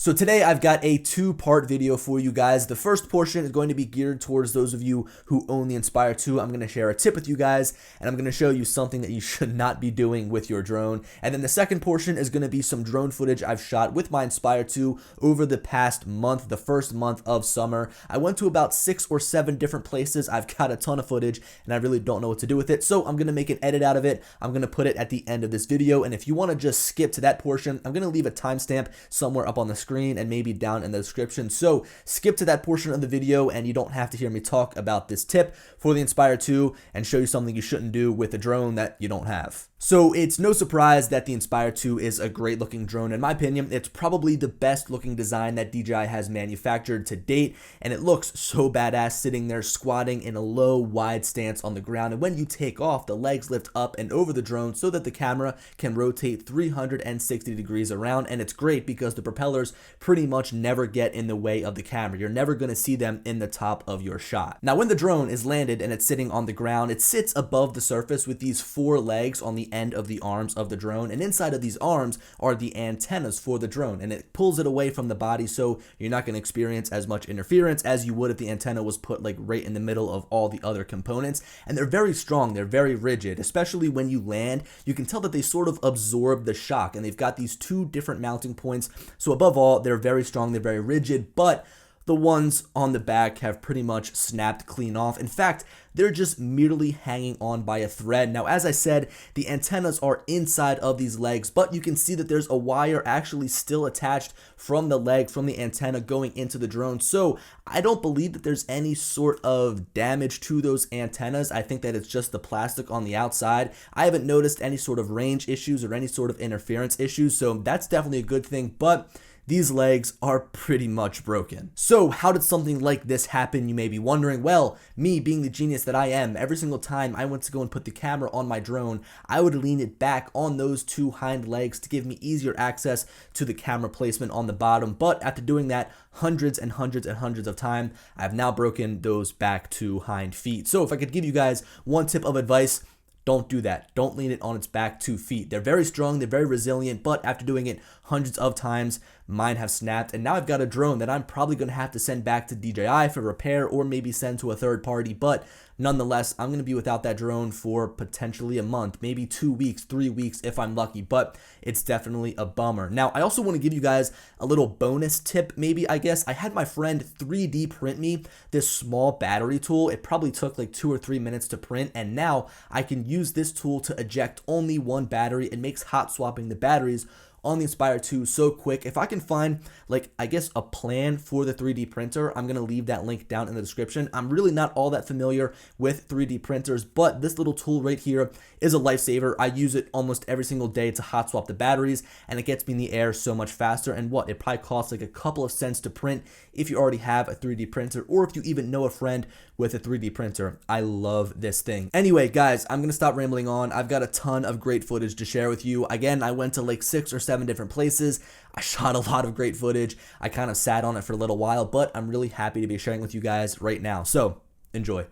So today I've got a two-part video for you guys. The first portion is going to be geared towards those of you who own the Inspire 2. I'm going to share a tip with you guys, and I'm going to show you something that you should not be doing with your drone. And then the second portion is going to be some drone footage I've shot with my Inspire 2 over the past month, the first month of summer. I went to about 6 or 7 different places. I've got a ton of footage, and I really don't know what to do with it, so I'm going to make an edit out of it. I'm going to put it at the end of this video, and if you want to just skip to that portion, I'm going to leave a timestamp somewhere up on the screen and maybe down in the description. So skip to that portion of the video and you don't have to hear me talk about this tip for the Inspire 2 and show you something you shouldn't do with a drone that you don't have. So it's no surprise that the Inspire 2 is a great looking drone. In my opinion, it's probably the best looking design that DJI has manufactured to date, and it looks so badass sitting there squatting in a low, wide stance on the ground. And when you take off, the legs lift up and over the drone so that the camera can rotate 360 degrees around, and it's great because the propellers pretty much never get in the way of the camera. You're never going to see them in the top of your shot. Now, when the drone is landed and it's sitting on the ground, it sits above the surface with these 4 legs on the end of the arms of the drone, and inside of these arms are the antennas for the drone, and it pulls it away from the body so you're not going to experience as much interference as you would if the antenna was put like right in the middle of all the other components. And they're very strong, they're very rigid, especially when you land. You can tell that they sort of absorb the shock, and they've got these 2 different mounting points. So above all, they're very strong, they're very rigid, but the ones on the back have pretty much snapped clean off. In fact, they're just merely hanging on by a thread. Now, as I said, the antennas are inside of these legs, but you can see that there's a wire actually still attached from the leg, from the antenna going into the drone. So I don't believe that there's any sort of damage to those antennas. I think that it's just the plastic on the outside. I haven't noticed any sort of range issues or any sort of interference issues, so that's definitely a good thing, but these legs are pretty much broken. So how did something like this happen, you may be wondering? Well, me being the genius that I am, every single time I went to go and put the camera on my drone, I would lean it back on those 2 hind legs to give me easier access to the camera placement on the bottom. But after doing that hundreds and hundreds and hundreds of times, I've now broken those back 2 hind feet. So if I could give you guys one tip of advice, don't do that. Don't lean it on its back 2 feet. They're very strong, they're very resilient, but after doing it hundreds of times, mine have snapped, and now I've got a drone that I'm probably going to have to send back to DJI for repair or maybe send to a third party, but nonetheless, I'm going to be without that drone for potentially a month, maybe 2 weeks, 3 weeks if I'm lucky, but it's definitely a bummer. Now, I also want to give you guys a little bonus tip, maybe, I guess. I had my friend 3D print me this small battery tool. It probably took like 2 or 3 minutes to print, and now I can use this tool to eject only one battery. It makes hot swapping the batteries on the Inspire 2 so quick. If I can find, like, I guess a plan for the 3D printer, I'm going to leave that link down in the description. I'm really not all that familiar with 3D printers, but this little tool right here is a lifesaver. I use it almost every single day to hot swap the batteries, and it gets me in the air so much faster. And what, it probably costs like a couple of cents to print if you already have a 3D printer, or if you even know a friend with a 3D printer. I love this thing. Anyway, guys, I'm going to stop rambling on. I've got a ton of great footage to share with you. Again, I went to like 6 or 7 different places. I shot a lot of great footage. I kind of sat on it for a little while, but I'm really happy to be sharing with you guys right now. So enjoy.